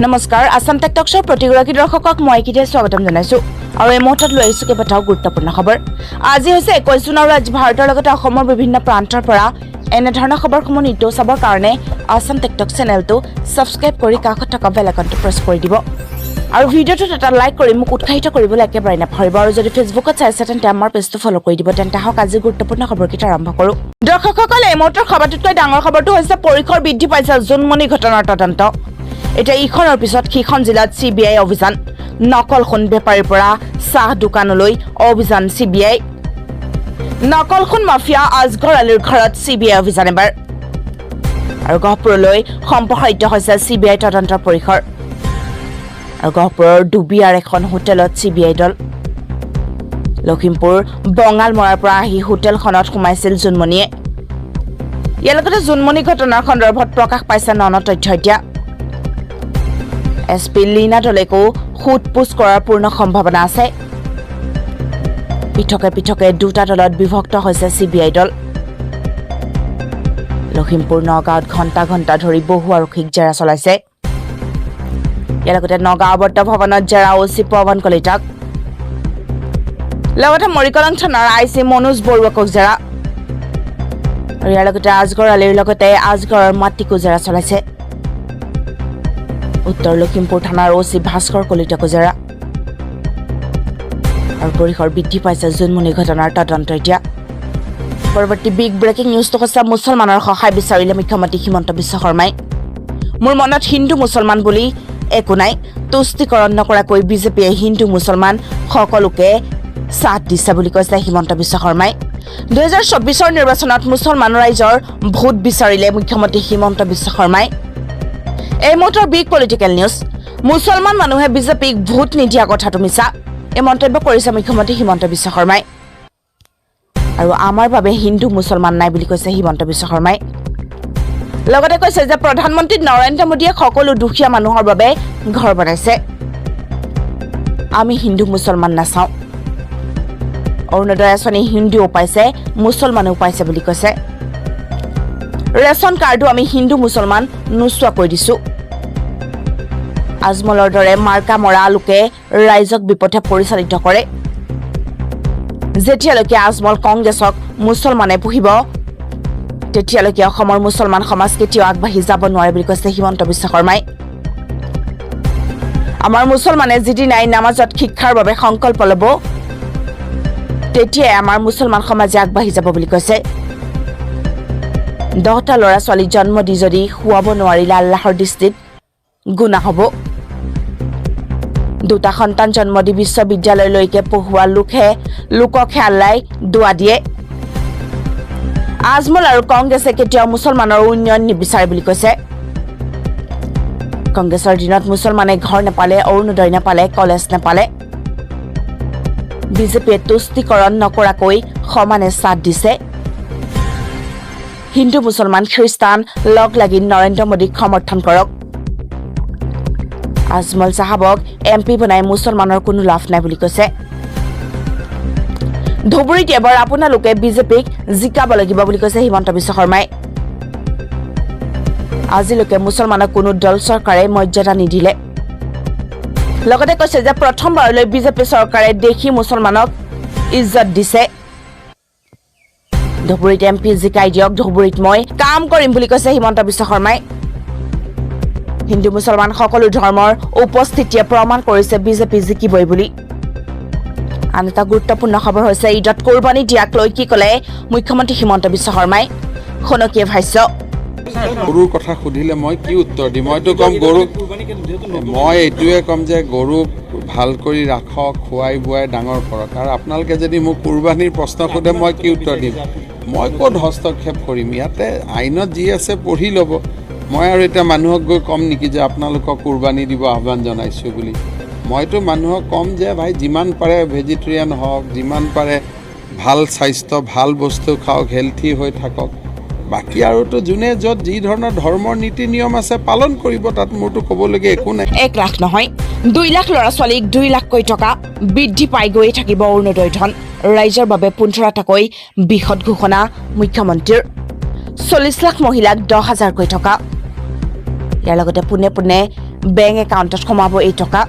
নমস্কাৰ আসাম টেক টকছৰ প্ৰতিগৰাকী দৰ্শকক মই কিতিয়া স্বাগতম জনাইছো আৰু এই মুহূৰ্তত লৈ আহিছো কেইবাটাও গুৰুত্বপূৰ্ণ খবৰ আজি হৈছে 21 জুন আৰু আজি ভাৰতৰ লগতে অসমৰ বিভিন্ন প্ৰান্তৰ পৰা এনে ধৰণৰ খবৰসমূহ নিতৌ চাবৰ কাৰণে আসাম টেক টক চেনেলটো সাবস্ক্ৰাইব কৰি কাষত থকা বেল আইকনটো প্ৰেছ কৰি দিব আৰু ভিডিঅ'টোত এটা লাইক কৰি মোক উৎসাহিত কৰিবলৈ একেবাৰে নাপাহৰিব আৰু যদি ফেচবুকত চাইছে তেন্তে আমাৰ পেজটো ফলো কৰি দিব তেন্তে হওক আজি গুৰুত্বপূৰ্ণ খবৰকেইটা আৰম্ভ কৰো দৰ্শকসকল এই মুহূৰ্তৰ খবৰটোতকৈ ডাঙৰ খবৰটো হৈছে পৰিসৰ বৃদ্ধি পাইছে জুনমনি ঘটনাৰ তদন্ত এটা ইখনৰ পিছত খিখন জিলাত সিবিআই অভিযান নকল খুন বেপাৰীৰ পৰা চাহ দোকানলৈ অভিযান সিবিআই নকল খুন মাফিয়া আজগৰ আলীৰ ঘৰত সিবিআই অভিযান এবাৰ আৰু গহপুৰলৈ সম্প্ৰসাৰিত হৈছে সিবিআই তদন্তৰ পৰিসৰ আৰু গহপুৰৰ ডুবিয়াৰ এখন হোটেলত সিবিআই দল লখিমপুৰ বঙালমৰাৰ পৰা আহি হোটেলখনত সোমাইছিল জুনমনিয়ে ইয়াৰ লগতে জুনমনি ঘটনাৰ সন্দৰ্ভত প্ৰকাশ পাইছে নন তথ্য এতিয়া এসপি লিনা দলেকো খুটপুছ কৰাৰ পূৰ্ণ সম্ভাৱনা আছে পিঠকে পিঠকে দুটা দলত বিভক্ত হৈছে সিবিআই দল লখিমপুৰ নগাঁৱত ঘণ্টা ঘণ্টা ধৰি বহু আৰক্ষীক জেৰা চলাইছে ইয়াৰ লগতে নগাঁও আৱৰ্ত ভৱনত জেৰা ওচি পৱন কলিতাক লগতে মৰিকলং থানাৰ আইচি মনোজ বৰুৱাকক জেৰা আৰু ইয়াৰ লগতে আজগৰ আলীৰ লগতে আজগৰৰ মাটিকো জেৰা চলাইছে উত্তৰ লখিমপুৰ থানাৰ ওচি ভাস্কৰ কলিতাকো জেৰা আৰু পৰিসৰ বৃদ্ধি পাইছে জুনমনি ঘটনাৰ তদন্ত এতিয়া পৰৱৰ্তী বিগ ব্ৰেকিং নিউজটো হৈছে মুছলমানৰ সহায় বিচাৰিলে মুখ্যমন্ত্ৰী হিমন্ত বিশ্ব শৰ্মাই মোৰ মনত হিন্দু মুছলমান বুলি একো নাই তুষ্টিকৰণ নকৰাকৈ বিজেপিয়ে হিন্দু মুছলমান সকলোকে সাথ দিছে বুলি কৈছে হিমন্ত বিশ্ব শৰ্মাই 2024 নিৰ্বাচনত মুছলমান ৰাইজৰ ভোট বিচাৰিলে মুখ্যমন্ত্ৰী হিমন্ত বিশ্ব শৰ্মাই এই মুহূৰ্তৰ বিগ পলিটিকেল নিউজ মুছলমান মানুহে বিজেপিক ভোট নিদিয়া কথাটো মিছা এই মন্তব্য কৰিছে মুখ্যমন্ত্ৰী হিমন্ত বিশ্ব শৰ্মাই আৰু আমাৰ বাবে হিন্দু মুছলমান নাই বুলি কৈছে হিমন্ত বিশ্ব শৰ্মাই লগতে কৈছে যে প্ৰধানমন্ত্ৰী নৰেন্দ্ৰ মোদীয়ে সকলো দুখীয়া মানুহৰ বাবে ঘৰ বনাইছে আমি হিন্দু মুছলমান নাচাওঁ অৰুণোদয় আঁচনি হিন্দুও পাইছে মুছলমানেও পাইছে বুলি কৈছে ৰেচন কাৰ্ডো আমি হিন্দু মুছলমান নোচোৱাকৈ দিছো আজমলৰ দৰে মাৰ্কা মৰা লোকে ৰাইজক বিপথে পৰিচালিত কৰে যেতিয়ালৈকে আজমল কংগ্ৰেছক মুছলমানে পুহিব তেতিয়ালৈকে অসমৰ মুছলমান সমাজ কেতিয়াও আগবাঢ়ি যাব নোৱাৰে বুলি কৈছে হিমন্ত বিশ্ব শৰ্মাই আমাৰ মুছলমানে যিদিনাই নামাজত শিক্ষাৰ বাবে সংকল্প ল'ব তেতিয়াই আমাৰ মুছলমান সমাজে আগবাঢ়ি যাব বুলি কৈছে 10টা ল'ৰা ছোৱালী জন্ম দি যদি খুৱাব নোৱাৰিলে আল্লাহৰ দৃষ্টিত গুনাহ হ'ব দুটা সন্তান জন্ম দি বিশ্ববিদ্যালয়লৈকে পঢ়ুৱা লোককহে আল্লাই দোৱা দিয়ে আজমল আৰু কংগ্ৰেছে কেতিয়াও মুছলমানৰ উন্নয়ন নিবিচাৰে বুলি কৈছে কংগ্ৰেছৰ দিনত মুছলমানে ঘৰ নেপালে অৰুণোদয় নেপালে কলেজ নেপালে বিজেপিয়ে তুষ্টিকৰণ নকৰাকৈ সমানে সাথ দিছে হিন্দু মুছলমান খ্ৰীষ্টান লগ লাগি নৰেন্দ্ৰ মোদীক সমৰ্থন কৰক আজমল সাহাবক এমপি বনাই মুছলমানৰ কোনো লাভ নাই বুলি কৈছে ধুবুৰীত এবাৰ আপোনালোকে বিজেপিক জিকাব লাগিব বুলি কৈছে হিমন্ত বিশ্ব শৰ্মাই আজিলৈকে মুছলমানক কোনো দল চৰকাৰে মৰ্যাদা নিদিলে লগতে কৈছে যে প্ৰথমবাৰলৈ বিজেপি চৰকাৰে দেখি মুছলমানক ইজ্জত দিছে ধুবুৰীত এমপি জিকাই দিয়ক ধুবুৰীত মই কাম কৰিম বুলি কৈছে হিমন্ত বিশ্ব শৰ্মাই হিন্দু মুছলমান সকলো ধৰ্মৰ উপস্থিতিয়ে প্ৰমাণ কৰিছে বিজেপি জিকিবই বুলি আন এটা গুৰুত্বপূৰ্ণ খবৰ হৈছে ঈদত কুৰবানি দিয়াক লৈ কি ক'লে মুখ্যমন্ত্ৰী হিমন্ত বিশ্ব শৰ্মাই খনকীয়া ভাষ্য গৰুৰ কথা সুধিলে মই কি উত্তৰ দিম মইতো কম গৰু মই এইটোৱে কম যে গৰুক ভাল কৰি ৰাখক খুৱাই বুৱাই ডাঙৰ কৰক আৰু আপোনালোকে যদি মোক কুৰবানিৰ প্ৰশ্ন সোধে মই কি উত্তৰ দিম মই ক'ত হস্তক্ষেপ কৰিম ইয়াতে আইনত যি আছে পঢ়ি ল'ব মই আৰু এতিয়া মানুহক গৈ কম নেকি যে আপোনালোকক কুৰবানি দিব আহ্বান জনাইছোঁ বুলি মইতো মানুহক কম যে ভাই যিমান পাৰে ভেজিটেৰিয়ান হওক যিমান পাৰে ভাল স্বাস্থ্য ভাল বস্তু খাওক হেল্থি হৈ থাকক বাকি আৰুতো যোনে য'ত যি ধৰণৰ ধৰ্মৰ নীতি নিয়ম আছে পালন কৰিব তাত মোৰতো ক'বলগীয়া একো নাই 1 লাখ নহয় 2 লাখ ল'ৰা ছোৱালীক 2 লাখকৈ টকা বৃদ্ধি পাই গৈ থাকিব অৰুণোদয় ধন ৰাইজৰ বাবে 15টাকৈ বৃহৎ ঘোষণা মুখ্যমন্ত্ৰীৰ 40 লাখ মহিলাক 10,000কৈ টকা ইয়াৰ লগতে পুনে পুনে বেংক একাউণ্টত সোমাব এই টকা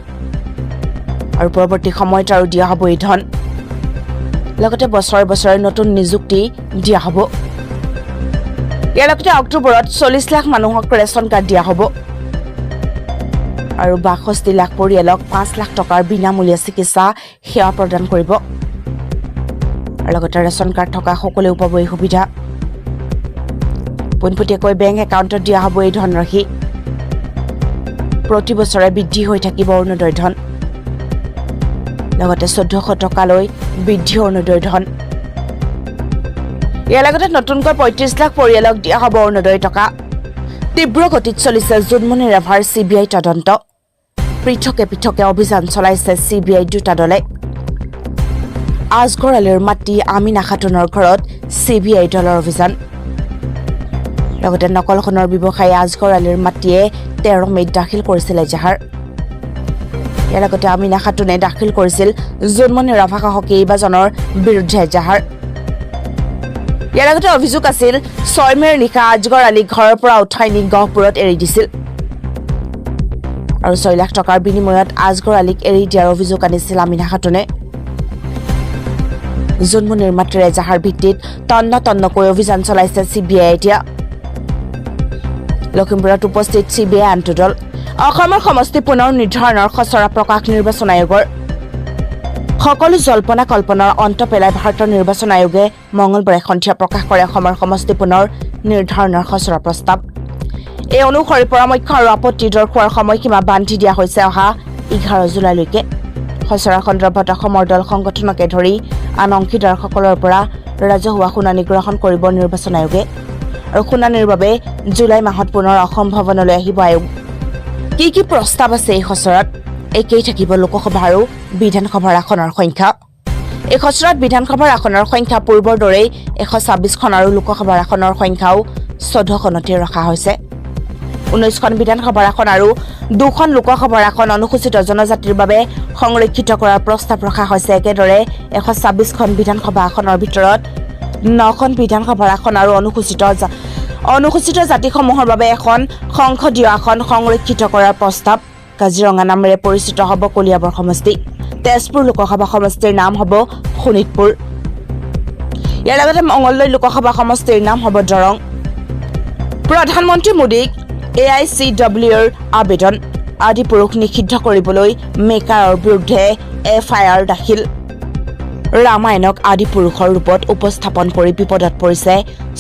আৰু পৰৱৰ্তী সময়ত আৰু দিয়া হ'ব এই ধন লগতে বছৰে বছৰে নতুন নিযুক্তি দিয়া হ'ব ইয়াৰ লগতে অক্টোবৰত 40 লাখ মানুহক ৰেচন কাৰ্ড দিয়া হ'ব আৰু 62 লাখ পৰিয়ালক 5 লাখ টকাৰ বিনামূলীয়া চিকিৎসা সেৱা প্ৰদান কৰিব আৰু লগতে ৰেচন কাৰ্ড থকা সকলোৱে পাব এই সুবিধা পোনপটীয়াকৈ বেংক একাউণ্টত দিয়া হ'ব এই ধনৰাশি প্ৰতি বছৰে বৃদ্ধি হৈ থাকিব অৰুণোদয় ধন লগতে 1400 টকালৈ বৃদ্ধি অৰুণোদয় ধন ইয়াৰ লগতে নতুনকৈ 35 লাখ পৰিয়ালক দিয়া হ'ব অৰুণোদয় টকা তীব্ৰ গতিত চলিছে জুনমনি ৰাভাৰ CBI তদন্ত পৃথকে অভিযান চলাইছে CBI দুটা দলে আজগৰালীৰ মাটি আমিনা খাতুনৰ ঘৰত CBI দলৰ অভিযান লগতে নকলখনৰ ব্যৱসায়ী আজগৰালীৰ মাটিয়ে 13 মে'ত দাখিল কৰিছিল এজাহাৰ ইয়াৰ লগতে আমিনা খাতুনে দাখিল কৰিছিল জুনমনি ৰাভা সহ কেইবাজনৰ বিৰুদ্ধে এজাহাৰ ইয়াৰ লগতে অভিযোগ আছিল 6 মে'ৰ নিশা আজগৰালীক ঘৰৰ পৰা উঠাই নি গহপুৰত এৰি দিছিল আৰু 6 লাখ টকাৰ বিনিময়ত আজগৰালীক এৰি দিয়াৰ অভিযোগ আনিছিল আমিনা খাতুনে জুনমনিৰ মাটিৰ এজাহাৰ ভিত্তিত তন্নকৈ অভিযান চলাইছে CBI এতিয়া লখিমপুৰত উপস্থিত CBI আনটো দল অসমৰ সমষ্টি পুনৰ নিৰ্ধাৰণৰ খচৰা প্ৰকাশ নিৰ্বাচন আয়োগৰ সকলো জল্পনা কল্পনাৰ অন্ত পেলাই ভাৰতৰ নিৰ্বাচন আয়োগে মঙলবাৰে সন্ধিয়া প্ৰকাশ কৰে অসমৰ সমষ্টি পুনৰ নিৰ্ধাৰণৰ খচৰা প্ৰস্তাৱ এই অনুসৰি পৰামৰ্শ আৰু আপত্তি দৰ্শোৱাৰ সময়সীমা বান্ধি দিয়া হৈছে অহা 11 জুলাইলৈকে খচৰা সন্দৰ্ভত অসমৰ দল সংগঠনকে ধৰি আন অংশীদাৰসকলৰ পৰা ৰাজহুৱা শুনানি গ্ৰহণ কৰিব নিৰ্বাচন আয়োগে আৰু শুনানিৰ বাবে জুলাই মাহত পুনৰ অসম ভৱনলৈ আহিব আয়োগ কি প্ৰস্তাৱ আছে এই খচৰাত একেই থাকিব লোকসভা আৰু বিধানসভাৰ আসনৰ সংখ্যা এই খচৰাত বিধানসভাৰ আসনৰ সংখ্যা পূৰ্বৰ দৰেই 126খন আৰু লোকসভাৰ আসনৰ সংখ্যাও 14খনতে ৰখা হৈছে 19খন বিধানসভাৰ আসন আৰু 2খন লোকসভাৰ আসন অনুসূচিত জনজাতিৰ বাবে সংৰক্ষিত কৰাৰ প্ৰস্তাৱ ৰখা হৈছে একেদৰে 126খন বিধানসভা আসনৰ ভিতৰত 9খন বিধানসভাৰ আসন আৰু অনুসূচিত জাতিসমূহৰ বাবে এখন সংসদীয় আসন সংৰক্ষিত কৰাৰ প্ৰস্তাৱ কাজিৰঙা নামেৰে পৰিচিত হ'ব কলিয়াবৰ সমষ্টি তেজপুৰ লোকসভা সমষ্টিৰ নাম হ'ব শোণিতপুৰ ইয়াৰ লগতে মঙলদৈ লোকসভা সমষ্টিৰ নাম হ'ব দৰং প্ৰধানমন্ত্ৰী মোদীক AICWৰ আবেদন আদি পুৰুষ নিষিদ্ধ কৰিবলৈ মেকাৰৰ বিৰুদ্ধে FIR দাখিল ৰামায়ণক আদি পুৰুষৰ ৰূপত উপস্থাপন কৰি বিপদত পৰিছে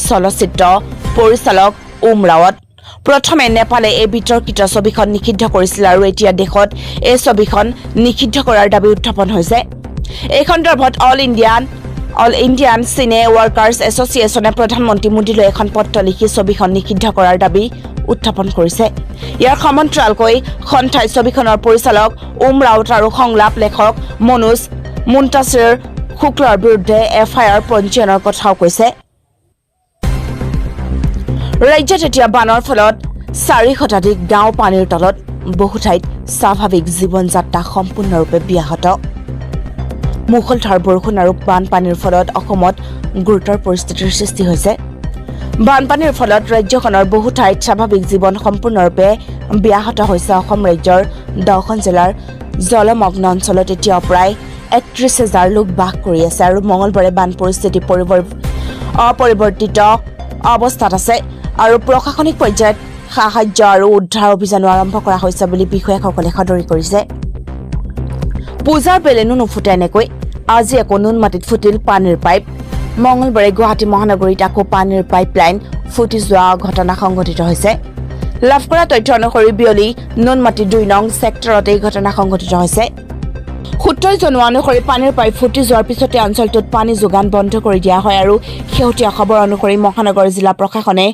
চলচ্চিত্ৰ পৰিচালক ৰাৱত প্ৰথমে নেপালে এই বিতৰ্কিত ছবিখন নিষিদ্ধ কৰিছিল আৰু এতিয়া দেশত এই ছবিখন নিষিদ্ধ কৰাৰ দাবী উত্থাপন হৈছে এই সন্দৰ্ভত অল ইণ্ডিয়ান চিনে ৱৰ্কাৰ্ছ এছ'চিয়েশ্যনে প্ৰধানমন্ত্ৰী মোদীলৈ এখন পত্ৰ লিখি ছবিখন নিষিদ্ধ কৰাৰ দাবী উত্থাপন কৰিছে ইয়াৰ সমান্তৰালকৈ সন্থাই ছবিখনৰ পৰিচালক ৰাৱত আৰু সংলাপ লেখক মনোজ মুন্তাছিৰ শুক্লৰ বিৰুদ্ধে FIR পঞ্জীয়নৰ কথাও কৈছে ৰাজ্যত এতিয়া বানৰ ফলত 4 শতাধিক গাঁও পানীৰ তলত বহু ঠাইত স্বাভাৱিক জীৱন যাত্ৰা সম্পূৰ্ণৰূপে ব্যাহত মুখলধাৰ বৰষুণ আৰু বানপানীৰ ফলত অসমত গুৰুতৰ পৰিস্থিতিৰ সৃষ্টি হৈছে বানপানীৰ ফলত ৰাজ্যখনৰ বহু ঠাইত স্বাভাৱিক জীৱন সম্পূৰ্ণৰূপে ব্যাহত হৈছে অসম ৰাজ্যৰ 10খন জিলাৰ জলমগ্ন অঞ্চলত এতিয়া প্ৰায় 31,000 লোক বাস কৰি আছে আৰু মঙলবাৰে বান পৰিস্থিতি অপৰিৱৰ্তিত অৱস্থাত আছে আৰু প্ৰশাসনিক পৰ্যায়ত সাহায্য আৰু উদ্ধাৰ অভিযানো আৰম্ভ কৰা হৈছে বুলি বিষয়াসকলে সদৰি কৰিছে পূজাৰ বেলেনো নুফুটে এনেকৈ আজি আকৌ নুনমাটিত ফুটিল পানীৰ পাইপ মঙলবাৰে গুৱাহাটী মহানগৰীত আকৌ পানীৰ পাইপলাইন ফুটি যোৱা ঘটনা সংঘটিত হৈছে লাভ কৰা তথ্য অনুসৰি বিয়লি নুনমাটি 2 নং ছেক্টৰত এই ঘটনা সংঘটিত হৈছে সূত্ৰই জনোৱা অনুসৰি পানীৰ পাইপ ফুটি যোৱাৰ পিছতে অঞ্চলটোত পানী যোগান বন্ধ কৰি দিয়া হয় আৰু শেহতীয়া খবৰ অনুসৰি মহানগৰ জিলা প্ৰশাসনে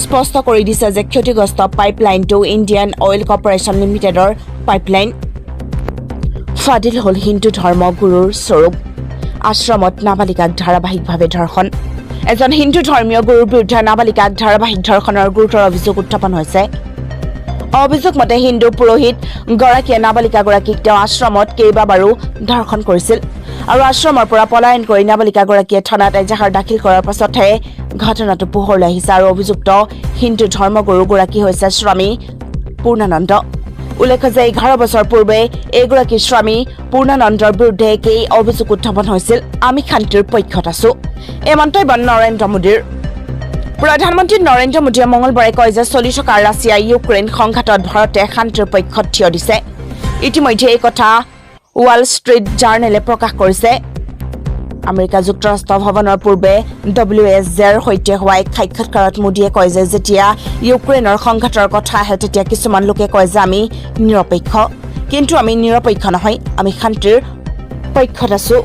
স্পষ্ট কৰি দিছে যে ক্ষতিগ্ৰস্ত পাইপলাইনটো ইণ্ডিয়ান অইল কৰ্পোৰেশ্যন লিমিটেডৰ পাইপলাইন ফাদিল হ'ল হিন্দু ধৰ্ম গুৰুৰ স্বৰূপ আশ্ৰমত নাবালিকাক ধাৰাবাহিকভাৱে ধৰ্ষণ এজন হিন্দু ধৰ্মীয় গুৰুৰ বিৰুদ্ধে নাবালিকাক ধাৰাবাহিক ধৰ্ষণৰ গুৰুতৰ অভিযোগ উত্থাপন হৈছে অভিযোগ মতে হিন্দু পুৰোহিত গৰাকীয়ে নাবালিকাগৰাকীক তেওঁ আশ্ৰমত কেইবাবাৰো ধৰ্ষণ কৰিছিল আৰু আশ্ৰমৰ পৰা পলায়ন কৰি নাবালিকাগৰাকীয়ে থানাত এজাহাৰ দাখিল কৰাৰ পাছতহে ঘটনাটো পোহৰলৈ আহিছে আৰু অভিযুক্ত হিন্দু ধৰ্মগুৰুগৰাকী হৈছে স্বামী পূৰ্ণানন্দ উল্লেখ্য যে 11 বছৰ পূৰ্বে এগৰাকী স্বামী পূৰ্ণানন্দৰ বিৰুদ্ধে একেই অভিযোগ উত্থাপন হৈছিল আমি শান্তিৰ পক্ষত আছো এই মন্তব্য নৰেন্দ্ৰ মোদীৰ প্ৰধানমন্ত্ৰী নৰেন্দ্ৰ মোদীয়ে মঙলবাৰে কয় যে চলি থকা ৰাছিয়া ইউক্ৰেইন সংঘাতত ভাৰতে শান্তিৰ পক্ষত থিয় দিছে ইতিমধ্যে এই কথা ৱাল ষ্ট্ৰীট জাৰ্নেলে প্ৰকাশ কৰিছে আমেৰিকা যুক্তৰাষ্ট্ৰ ভৱনৰ পূৰ্বে WSJৰ সৈতে হোৱা এক সাক্ষাৎকাৰত মোদীয়ে কয় যে যেতিয়া ইউক্ৰেইনৰ সংঘাতৰ কথা আহে তেতিয়া কিছুমান লোকে কয় যে আমি নিৰপেক্ষ কিন্তু আমি নিৰপেক্ষ নহয় আমি শান্তিৰ পক্ষত আছো